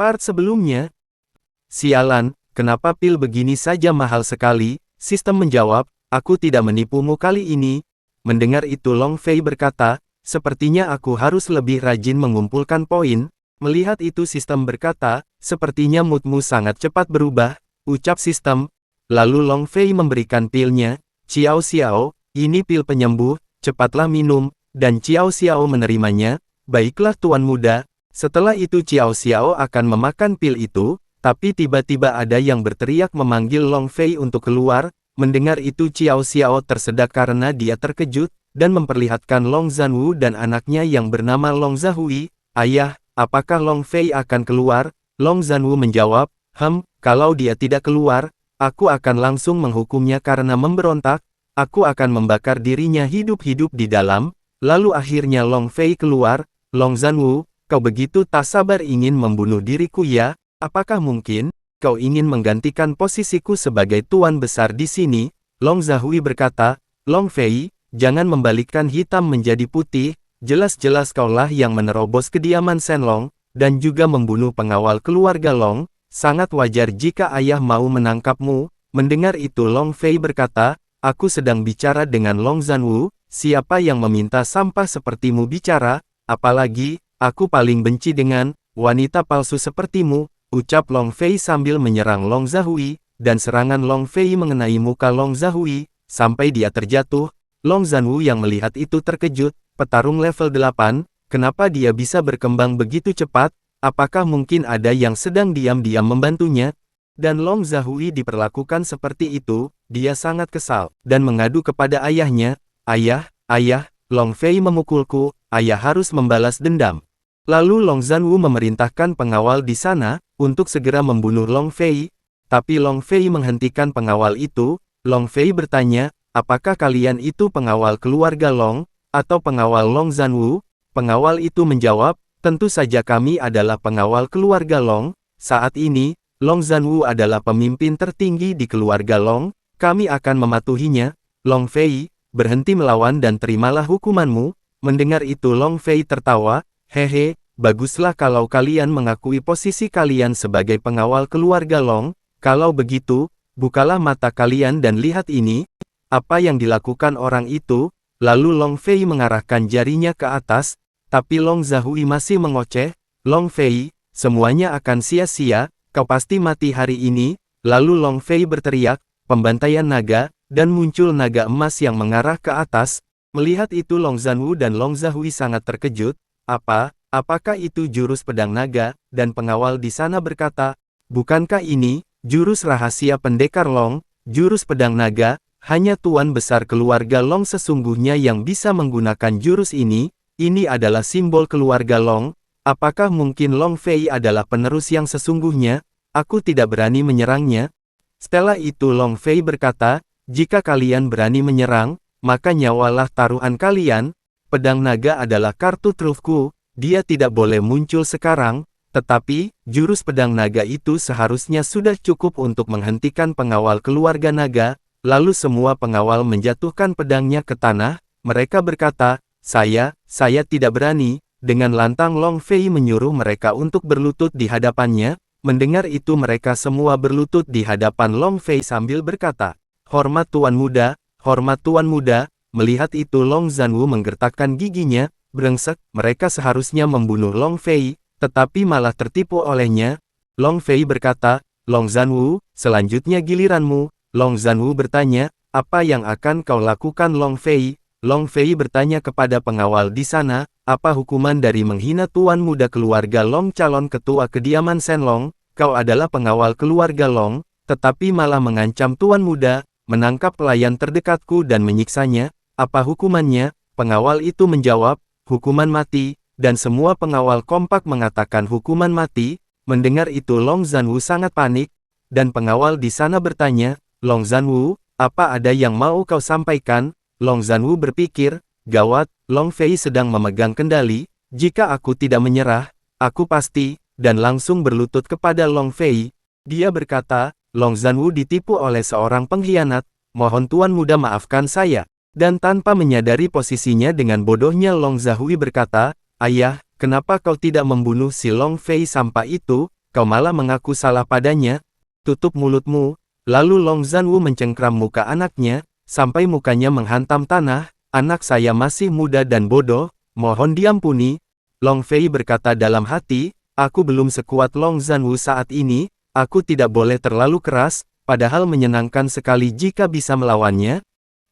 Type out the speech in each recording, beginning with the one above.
Part sebelumnya. Sialan, kenapa pil begini saja mahal sekali? Sistem menjawab, aku tidak menipumu kali ini. Mendengar itu Long Fei berkata, sepertinya aku harus lebih rajin mengumpulkan poin. Melihat itu sistem berkata, sepertinya moodmu sangat cepat berubah, ucap sistem. Lalu Long Fei memberikan pilnya, Xiao Xiao, ini pil penyembuh, cepatlah minum, dan Xiao Xiao menerimanya. Baiklah tuan muda. Setelah itu Xiao Xiao akan memakan pil itu, tapi tiba-tiba ada yang berteriak memanggil Long Fei untuk keluar. Mendengar itu Xiao Xiao tersedak karena dia terkejut, dan memperlihatkan Long Zanwu dan anaknya yang bernama Long Zahui. Ayah, apakah Long Fei akan keluar? Long Zanwu menjawab, kalau dia tidak keluar, aku akan langsung menghukumnya karena memberontak, aku akan membakar dirinya hidup-hidup di dalam. Lalu akhirnya Long Fei keluar. Long Zanwu, kau begitu tak sabar ingin membunuh diriku ya? Apakah mungkin kau ingin menggantikan posisiku sebagai tuan besar di sini? Long Zahui berkata, Long Fei, jangan membalikkan hitam menjadi putih, jelas-jelas kaulah yang menerobos kediaman Shenlong, dan juga membunuh pengawal keluarga Long, sangat wajar jika ayah mau menangkapmu. Mendengar itu Long Fei berkata, aku sedang bicara dengan Long Zanwu, siapa yang meminta sampah sepertimu bicara, apalagi, aku paling benci dengan wanita palsu sepertimu. Ucap Long Fei sambil menyerang Long Zahui, dan serangan Long Fei mengenai muka Long Zahui, sampai dia terjatuh. Long Zanwu yang melihat itu terkejut, petarung level 8, kenapa dia bisa berkembang begitu cepat? Apakah mungkin ada yang sedang diam-diam membantunya? Dan Long Zahui diperlakukan seperti itu, dia sangat kesal, dan mengadu kepada ayahnya, ayah, Long Fei memukulku, ayah harus membalas dendam. Lalu Long Zanwu memerintahkan pengawal di sana, untuk segera membunuh Long Fei, tapi Long Fei menghentikan pengawal itu. Long Fei bertanya, apakah kalian itu pengawal keluarga Long, atau pengawal Long Zanwu? Pengawal itu menjawab, tentu saja kami adalah pengawal keluarga Long, saat ini, Long Zanwu adalah pemimpin tertinggi di keluarga Long, kami akan mematuhinya. Long Fei, berhenti melawan dan terimalah hukumanmu. Mendengar itu Long Fei tertawa, hehe, baguslah kalau kalian mengakui posisi kalian sebagai pengawal keluarga Long, kalau begitu, bukalah mata kalian dan lihat ini, apa yang dilakukan orang itu. Lalu Long Fei mengarahkan jarinya ke atas, tapi Long Zahui masih mengoceh, Long Fei, semuanya akan sia-sia, kau pasti mati hari ini. Lalu Long Fei berteriak, pembantaian naga, dan muncul naga emas yang mengarah ke atas. Melihat itu Long Zanwu dan Long Zahui sangat terkejut. Apakah itu jurus pedang naga? Dan pengawal di sana berkata, bukankah ini jurus rahasia pendekar Long, jurus pedang naga? Hanya tuan besar keluarga Long sesungguhnya yang bisa menggunakan jurus ini adalah simbol keluarga Long. Apakah mungkin Long Fei adalah penerus yang sesungguhnya? Aku tidak berani menyerangnya. Setelah itu Long Fei berkata, jika kalian berani menyerang, maka nyawalah taruhan kalian. Pedang naga adalah kartu trufku, dia tidak boleh muncul sekarang, tetapi, jurus pedang naga itu seharusnya sudah cukup untuk menghentikan pengawal keluarga naga. Lalu semua pengawal menjatuhkan pedangnya ke tanah. Mereka berkata, saya tidak berani. Dengan lantang Long Fei menyuruh mereka untuk berlutut di hadapannya. Mendengar itu mereka semua berlutut di hadapan Long Fei sambil berkata, hormat tuan muda, hormat tuan muda. Melihat itu Long Zanwu menggertakkan giginya, brengsek, mereka seharusnya membunuh Long Fei, tetapi malah tertipu olehnya. Long Fei berkata, Long Zanwu, selanjutnya giliranmu. Long Zanwu bertanya, apa yang akan kau lakukan Long Fei? Long Fei bertanya kepada pengawal di sana, apa hukuman dari menghina tuan muda keluarga Long calon ketua kediaman Shenlong? Kau adalah pengawal keluarga Long, tetapi malah mengancam tuan muda, menangkap pelayan terdekatku dan menyiksanya. Apa hukumannya? Pengawal itu menjawab, hukuman mati, dan semua pengawal kompak mengatakan hukuman mati. Mendengar itu Long Zanwu sangat panik, dan pengawal di sana bertanya, Long Zanwu, apa ada yang mau kau sampaikan? Long Zanwu berpikir, gawat, Long Fei sedang memegang kendali, jika aku tidak menyerah, aku pasti, dan langsung berlutut kepada Long Fei. Dia berkata, Long Zanwu ditipu oleh seorang pengkhianat, mohon tuan muda maafkan saya. Dan tanpa menyadari posisinya dengan bodohnya Long Zahui berkata, ayah, kenapa kau tidak membunuh si Long Fei sampah itu? kau malah mengaku salah padanya. Tutup mulutmu. Lalu Long Zanwu mencengkram muka anaknya, sampai mukanya menghantam tanah. Anak saya masih muda dan bodoh, mohon diampuni. Long Fei berkata dalam hati, aku belum sekuat Long Zanwu saat ini, aku tidak boleh terlalu keras, padahal menyenangkan sekali jika bisa melawannya.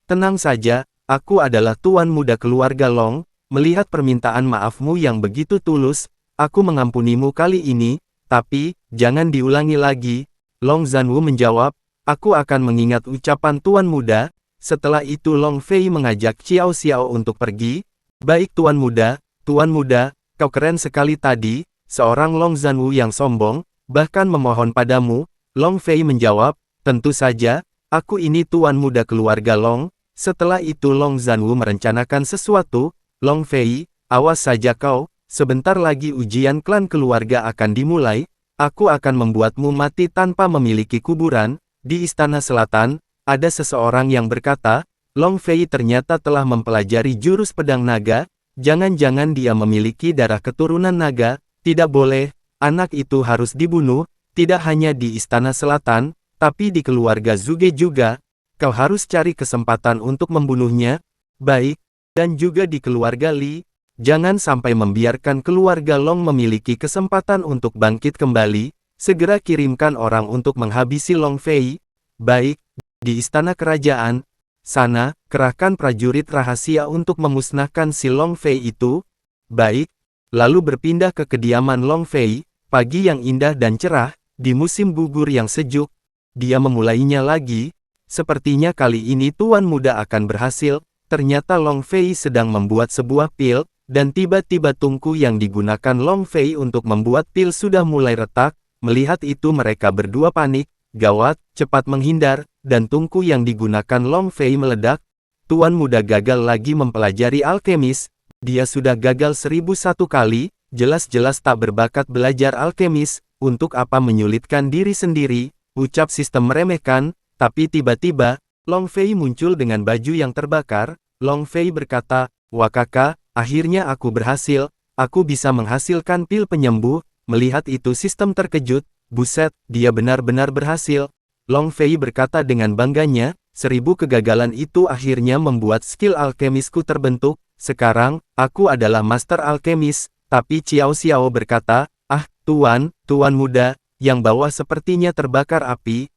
Tenang saja, aku adalah tuan muda keluarga Long, melihat permintaan maafmu yang begitu tulus, aku mengampunimu kali ini, tapi, jangan diulangi lagi. Long Zanwu menjawab, aku akan mengingat ucapan tuan muda. Setelah itu Long Fei mengajak Xiao Xiao untuk pergi. Baik tuan muda, kau keren sekali tadi, seorang Long Zanwu yang sombong, bahkan memohon padamu. Long Fei menjawab, tentu saja, aku ini tuan muda keluarga Long. Setelah itu Long Zanwu merencanakan sesuatu. Long Fei, awas saja kau, sebentar lagi ujian klan keluarga akan dimulai. Aku akan membuatmu mati tanpa memiliki kuburan. Di Istana Selatan, ada seseorang yang berkata, Long Fei ternyata telah mempelajari jurus pedang naga. Jangan-jangan dia memiliki darah keturunan naga. Tidak boleh, anak itu harus dibunuh, tidak hanya di Istana Selatan, tapi di keluarga Zuge juga. Kau harus cari kesempatan untuk membunuhnya. Baik, dan juga di keluarga Li. Jangan sampai membiarkan keluarga Long memiliki kesempatan untuk bangkit kembali. Segera kirimkan orang untuk menghabisi Long Fei. Baik, di istana kerajaan. Sana, kerahkan prajurit rahasia untuk memusnahkan si Long Fei itu. Baik, lalu berpindah ke kediaman Long Fei. Pagi yang indah dan cerah, di musim gugur yang sejuk. Dia memulainya lagi. Sepertinya kali ini tuan muda akan berhasil. Ternyata Long Fei sedang membuat sebuah pil. Dan tiba-tiba tungku yang digunakan Long Fei untuk membuat pil sudah mulai retak. Melihat itu mereka berdua panik. Gawat, cepat menghindar, dan tungku yang digunakan Long Fei meledak. Tuan muda gagal lagi mempelajari alkemis. Dia sudah gagal 1001 kali, jelas-jelas tak berbakat belajar alkemis. Untuk apa menyulitkan diri sendiri, ucap sistem meremehkan. Tapi tiba-tiba, Long Fei muncul dengan baju yang terbakar. Long Fei berkata, wah kakak, akhirnya aku berhasil, aku bisa menghasilkan pil penyembuh. Melihat itu sistem terkejut, buset, dia benar-benar berhasil. Long Fei berkata dengan bangganya, 1000 kegagalan itu akhirnya membuat skill alkemisku terbentuk. Sekarang, aku adalah master alkemis. Tapi Xiao Xiao berkata, ah, tuan muda, yang bawah sepertinya terbakar api.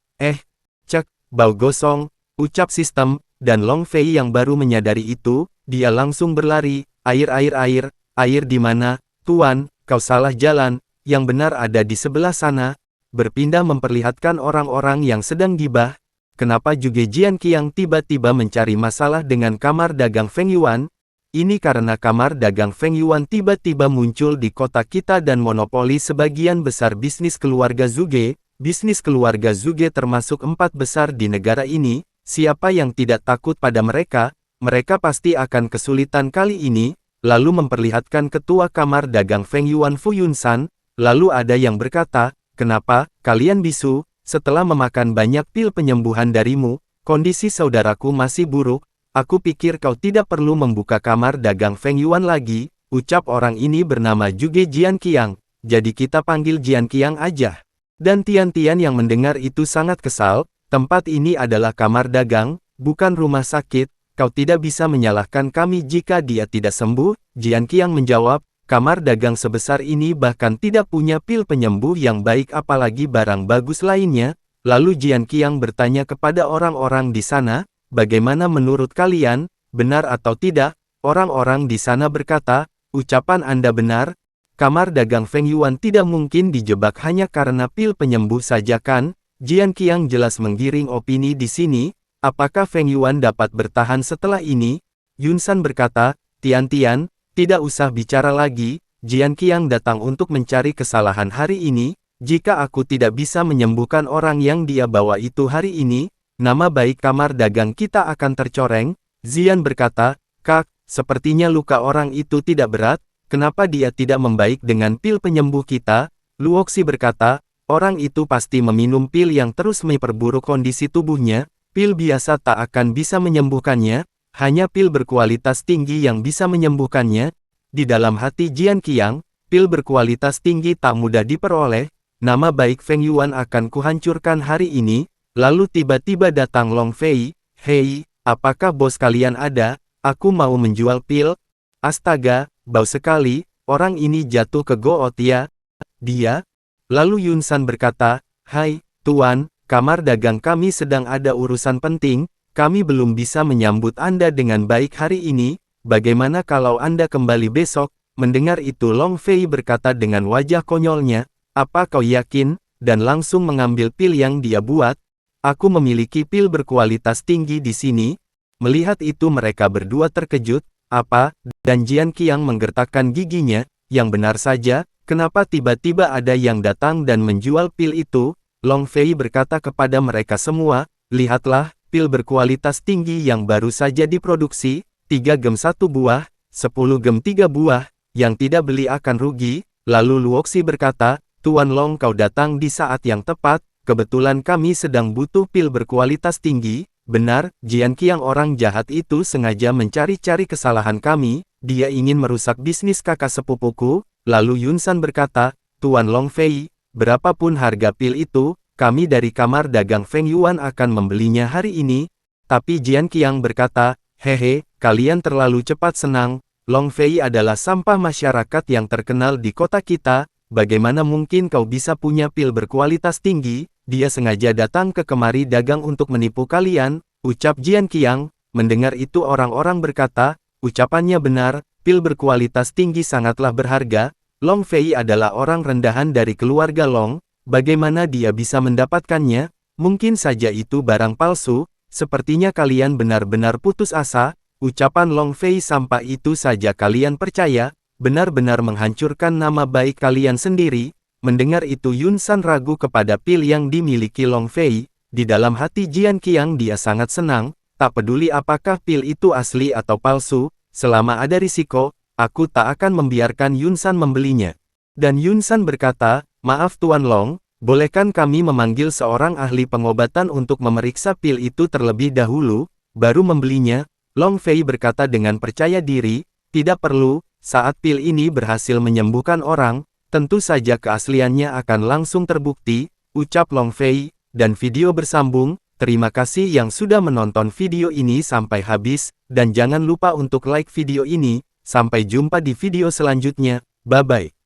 Cek, bau gosong, ucap sistem, dan Long Fei yang baru menyadari itu, dia langsung berlari. Air di mana, tuan, kau salah jalan, yang benar ada di sebelah sana. Berpindah memperlihatkan orang-orang yang sedang gibah. Kenapa juga Jian Qiang tiba-tiba mencari masalah dengan kamar dagang Feng Yuan? Ini karena kamar dagang Feng Yuan tiba-tiba muncul di kota kita dan monopoli sebagian besar bisnis keluarga Zuge. Bisnis keluarga Zuge termasuk 4 besar di negara ini. Siapa yang tidak takut pada mereka? Mereka pasti akan kesulitan kali ini. Lalu memperlihatkan ketua kamar dagang Feng Yuan Fu Yunsan. Lalu ada yang berkata, kenapa, kalian bisu? Setelah memakan banyak pil penyembuhan darimu, kondisi saudaraku masih buruk. Aku pikir kau tidak perlu membuka kamar dagang Feng Yuan lagi. Ucap orang ini bernama Juge Jian Qiang. Jadi kita panggil Jian Qiang aja. Dan Tian-Tian yang mendengar itu sangat kesal. Tempat ini adalah kamar dagang, bukan rumah sakit. Kau tidak bisa menyalahkan kami jika dia tidak sembuh. Jian Qiang menjawab, kamar dagang sebesar ini bahkan tidak punya pil penyembuh yang baik apalagi barang bagus lainnya. Lalu Jian Qiang bertanya kepada orang-orang di sana, bagaimana menurut kalian, benar atau tidak? Orang-orang di sana berkata, ucapan Anda benar. Kamar dagang Feng Yuan tidak mungkin dijebak hanya karena pil penyembuh saja kan? Jian Qiang jelas menggiring opini di sini. Apakah Feng Yuan dapat bertahan setelah ini? Yunsan berkata, Tian-Tian, tidak usah bicara lagi. Jian Qiang datang untuk mencari kesalahan hari ini. Jika aku tidak bisa menyembuhkan orang yang dia bawa itu hari ini, nama baik kamar dagang kita akan tercoreng. Zian berkata, Kak, sepertinya luka orang itu tidak berat. Kenapa dia tidak membaik dengan pil penyembuh kita? Luoxi berkata, orang itu pasti meminum pil yang terus memperburuk kondisi tubuhnya. Pil biasa tak akan bisa menyembuhkannya, hanya pil berkualitas tinggi yang bisa menyembuhkannya. Di dalam hati Jian Qiang, pil berkualitas tinggi tak mudah diperoleh. nama baik Feng Yuan akan kuhancurkan hari ini. Lalu tiba-tiba datang Long Fei, hei, apakah bos kalian ada? Aku mau menjual pil. Astaga, bau sekali, orang ini jatuh ke goot ya. Dia? Lalu Yun San berkata, hai, Tuan, kamar dagang kami sedang ada urusan penting, kami belum bisa menyambut Anda dengan baik hari ini, bagaimana kalau Anda kembali besok? Mendengar itu Long Fei berkata dengan wajah konyolnya, apa kau yakin? Dan langsung mengambil pil yang dia buat. Aku memiliki pil berkualitas tinggi di sini. Melihat itu mereka berdua terkejut, apa? Dan Jian Qiang menggertakkan giginya, yang benar saja, kenapa tiba-tiba ada yang datang dan menjual pil itu? Long Fei berkata kepada mereka semua, lihatlah, pil berkualitas tinggi yang baru saja diproduksi, 3 gem 1 buah, 10 gem 3 buah, yang tidak beli akan rugi. Lalu Luoxi berkata, Tuan Long kau datang di saat yang tepat, kebetulan kami sedang butuh pil berkualitas tinggi. Benar, Jian Qiang orang jahat itu sengaja mencari-cari kesalahan kami, dia ingin merusak bisnis kakak sepupuku. Lalu Yun San berkata, Tuan Long Fei, berapapun harga pil itu, kami dari kamar dagang Feng Yuan akan membelinya hari ini. Tapi Jian Qiang berkata, hehe, kalian terlalu cepat senang, Long Fei adalah sampah masyarakat yang terkenal di kota kita, bagaimana mungkin kau bisa punya pil berkualitas tinggi? Dia sengaja datang ke kemari dagang untuk menipu kalian, ucap Jian Qiang. Mendengar itu orang-orang berkata, ucapannya benar, pil berkualitas tinggi sangatlah berharga. Long Fei adalah orang rendahan dari keluarga Long, bagaimana dia bisa mendapatkannya? Mungkin saja itu barang palsu, sepertinya kalian benar-benar putus asa. Ucapan Long Fei sampah itu saja kalian percaya, benar-benar menghancurkan nama baik kalian sendiri. Mendengar itu Yun San ragu kepada pil yang dimiliki Long Fei. Di dalam hati Jian Qiang dia sangat senang, tak peduli apakah pil itu asli atau palsu, selama ada risiko, aku tak akan membiarkan Yun San membelinya. Dan Yun San berkata, maaf Tuan Long, bolehkan kami memanggil seorang ahli pengobatan untuk memeriksa pil itu terlebih dahulu, baru membelinya? Long Fei berkata dengan percaya diri, tidak perlu, saat pil ini berhasil menyembuhkan orang, tentu saja keasliannya akan langsung terbukti, ucap Long Fei, dan video bersambung. Terima kasih yang sudah menonton video ini sampai habis, dan jangan lupa untuk like video ini. Sampai jumpa di video selanjutnya, bye-bye.